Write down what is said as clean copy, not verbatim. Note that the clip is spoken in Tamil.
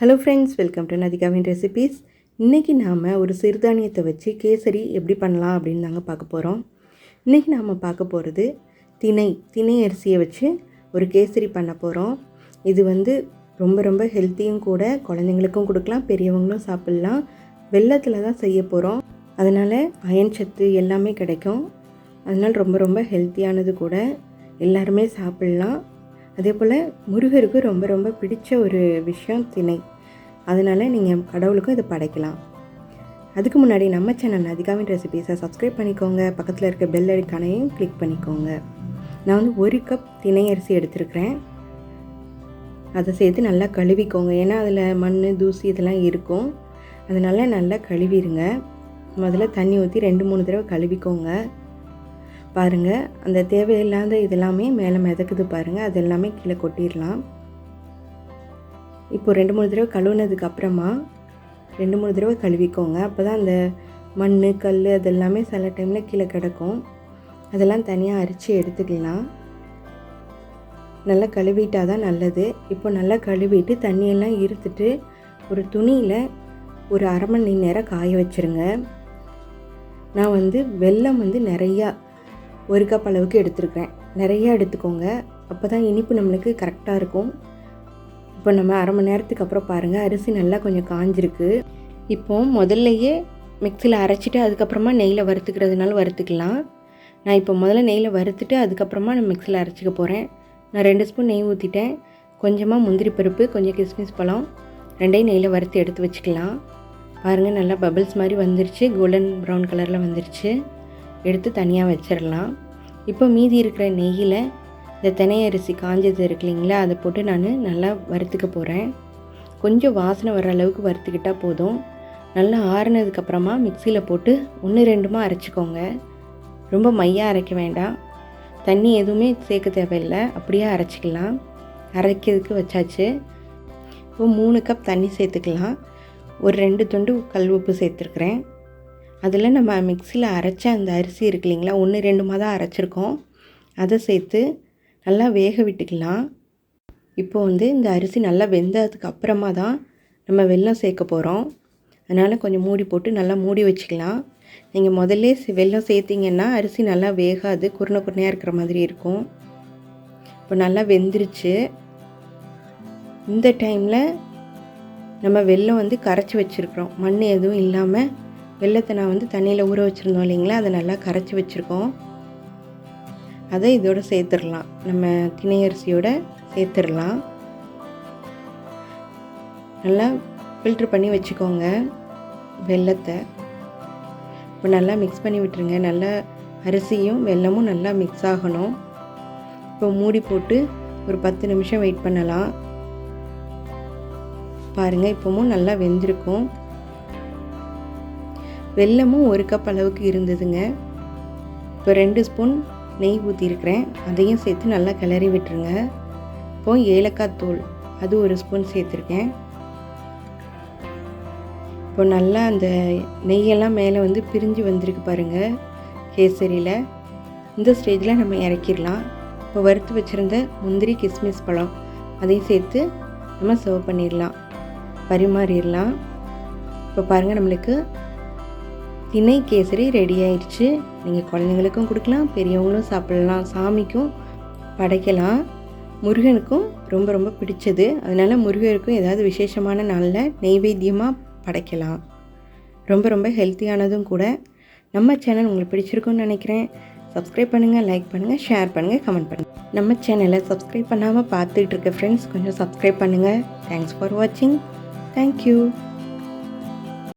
Hello friends, welcome to Nathikavin recipes. இன்றைக்கி நாம் ஒரு சிறுதானியத்தை வச்சு கேசரி எப்படி பண்ணலாம் அப்படின்னு தாங்க பார்க்க போகிறோம். இன்றைக்கி நாம் பார்க்க போகிறது திணை அரிசியை வச்சு ஒரு கேசரி பண்ண போகிறோம். இது ரொம்ப ஹெல்த்தியும் கூட, குழந்தைங்களுக்கும் கொடுக்கலாம், பெரியவங்களும் சாப்பிட்லாம். வெல்லத்தில் தான் செய்ய போகிறோம், அதனால் அயன் சத்து எல்லாமே கிடைக்கும். அதனால் ரொம்ப ஹெல்த்தியானது கூட, எல்லாருமே சாப்பிட்லாம். அதே போல் முருகருக்கு ரொம்ப பிடிச்ச ஒரு விஷயம் திணை. அதனால் நீங்கள் கடவுளுக்கும் இதை படைக்கலாம். அதுக்கு முன்னாடி நம்ம சேனல் Nathikavin ரெசிபீஸை சப்ஸ்கிரைப் பண்ணிக்கோங்க. பக்கத்தில் இருக்க பெல் ஐக்கானையும் கிளிக் பண்ணிக்கோங்க. நான் 1 கப் திணை அரிசி எடுத்துருக்கிறேன். அதை சேர்த்து நல்லா கழுவிக்கோங்க. ஏன்னா அதில் மண், தூசி இதெல்லாம் இருக்கும். அதனால் நல்லா கழுவிடுங்க. முதல்ல தண்ணி ஊற்றி 2-3 தடவை கழுவிக்கோங்க. பாருங்கள், அந்த தேவையில்லாத இதெல்லாமே மேலே மிதக்குது பாருங்கள், அது எல்லாமே கீழே கொட்டிடலாம். இப்போ 2-3 தடவை கழுவுனதுக்கு அப்புறமா 2-3 தடவை கழுவிக்கோங்க. அப்போ தான் அந்த மண், கல் அதெல்லாமே சில டைமில் கீழே கிடக்கும். அதெல்லாம் தனியாக அரிச்சு எடுத்துக்கலாம். நல்லா கழுவிட்டால் தான் நல்லது. இப்போ நல்லா கழுவிட்டு தண்ணியெல்லாம் இருத்துட்டு ஒரு துணியில் ஒரு அரை மணி நேரம் காய வச்சுருங்க. நான் வெல்லம் நிறையா 1 கப் அளவுக்கு எடுத்துருக்கேன். நிறையா எடுத்துக்கோங்க, அப்போ தான் இனிப்பு நம்மளுக்கு கரெக்டாக இருக்கும். இப்போ நம்ம அரை மணி நேரத்துக்கு அப்புறம் பாருங்கள், அரிசி நல்லா கொஞ்சம் காஞ்சிருக்கு. இப்போது முதல்லையே மிக்சியில் அரைச்சிட்டு அதுக்கப்புறமா நெய்யில் வறுத்துக்கிறதுனால வறுத்துக்கலாம். நான் இப்போ முதல்ல நெய்யில் வறுத்துட்டு அதுக்கப்புறமா நான் மிக்சியில் அரைச்சிக்க போகிறேன். நான் 2 ஸ்பூன் நெய் ஊற்றிட்டேன். கொஞ்சமாக முந்திரி பருப்பு, கொஞ்சம் கிஸ்மிஸ் பழம், 2 நெய்யில் வறுத்து எடுத்து வச்சுக்கலாம். பாருங்கள், நல்லா பபிள்ஸ் மாதிரி வந்துருச்சு, கோல்டன் ப்ரௌன் கலரில் வந்துருச்சு. எடுத்து தனியாக வச்சிடலாம். இப்போ மீதி இருக்கிற நெய்யில் இந்த திணை அரிசி காஞ்சது இருக்கு இல்லைங்களா, அதை போட்டு நான் நல்லா வறுத்துக்க போகிறேன். கொஞ்சம் வாசனை வர அளவுக்கு வறுத்துக்கிட்டால் போதும். நல்லா ஆறுனதுக்கப்புறமா மிக்சியில் போட்டு 1-2 அரைச்சிக்கோங்க. ரொம்ப மையாக அரைக்க வேண்டாம். தண்ணி எதுவுமே சேர்க்க தேவையில்லை, அப்படியே அரைச்சிக்கலாம். அரைக்கிறதுக்கு வச்சாச்சு. இப்போ 3 கப் தண்ணி சேர்த்துக்கலாம். ஒரு 2 துண்டு கல் உப்பு சேர்த்துருக்குறேன். அதில் நம்ம மிக்சியில் அரைச்ச அந்த அரிசி இருக்கு இல்லைங்களா, 1-2 தான் அரைச்சிருக்கோம், அதை சேர்த்து நல்லா வேக விட்டுக்கலாம். இப்போ இந்த அரிசி நல்லா வெந்ததுக்கு அப்புறமா தான் நம்ம வெல்லம் சேர்க்க போகிறோம். அதனால் கொஞ்சம் மூடி போட்டு நல்லா மூடி வச்சுக்கலாம். நீங்கள் முதல்ல வெல்லம் சேர்த்திங்கன்னா அரிசி நல்லா வேகாது, குருணையாக இருக்கிற மாதிரி இருக்கும். இப்போ நல்லா வெந்துருச்சு. இந்த டைமில் நம்ம வெல்லம் கரைச்சி வச்சுருக்குறோம், மண் எதுவும் இல்லாமல். வெல்லத்தை நான் தண்ணியில் ஊற வச்சுருந்தோம் இல்லைங்களா, அதை நல்லா கரைச்சி வச்சுருக்கோம். அதை இதோடு சேர்த்துடலாம், நம்ம திணை அரிசியோடு சேர்த்துடலாம். நல்லா ஃபில்ட்ரு பண்ணி வச்சுக்கோங்க வெல்லத்தை. இப்போ நல்லா மிக்ஸ் பண்ணி விட்டுருங்க. நல்லா அரிசியும் வெல்லமும் நல்லா மிக்ஸ் ஆகணும். இப்போ மூடி போட்டு ஒரு 10 நிமிஷம் வெயிட் பண்ணலாம். பாருங்கள், இப்போவும் நல்லா வெந்திருக்கும். வெல்லமும் 1 கப் அளவுக்கு இருந்ததுங்க. இப்போ 2 ஸ்பூன் நெய் ஊற்றிருக்கிறேன், அதையும் சேர்த்து நல்லா கிளறி விட்டுருங்க. இப்போது ஏலக்காய் தூள் அது 1 ஸ்பூன் சேர்த்துருக்கேன். இப்போ நல்லா அந்த நெய்யெல்லாம் மேலே பிரிஞ்சு வந்திருக்கு பாருங்கள் கேசரியில். இந்த ஸ்டேஜில் நம்ம இறக்கிடலாம். இப்போ வறுத்து வச்சுருந்த முந்திரி, கிஸ்மிஸ் பழம் அதையும் சேர்த்து நம்ம சர்வ் பண்ணிடலாம், பரிமாறிடலாம். இப்போ பாருங்கள், நம்மளுக்கு திணை கேசரி ரெடி ஆயிடுச்சு. நீங்கள் குழந்தைங்களுக்கும் கொடுக்கலாம், பெரியவங்களும் சாப்பிட்லாம், சாமிக்கும் படைக்கலாம். முருகனுக்கும் ரொம்ப பிடிச்சது. அதனால் முருகருக்கும் ஏதாவது விசேஷமான நாளில் நெய்வேத்தியமாக படைக்கலாம். ரொம்ப ஹெல்த்தியானதும் கூட. நம்ம சேனல் உங்களுக்கு பிடிச்சிருக்குன்னு நினைக்கிறேன். சப்ஸ்கிரைப் பண்ணுங்கள், லைக் பண்ணுங்கள், ஷேர் பண்ணுங்கள், கமெண்ட் பண்ணுங்கள். நம்ம சேனலை சப்ஸ்கிரைப் பண்ணாமல் பார்த்துட்டு இருக்க ஃப்ரெண்ட்ஸ் கொஞ்சம் சப்ஸ்கிரைப் பண்ணுங்கள். தேங்க்ஸ் ஃபார் வாட்சிங். தேங்க்யூ.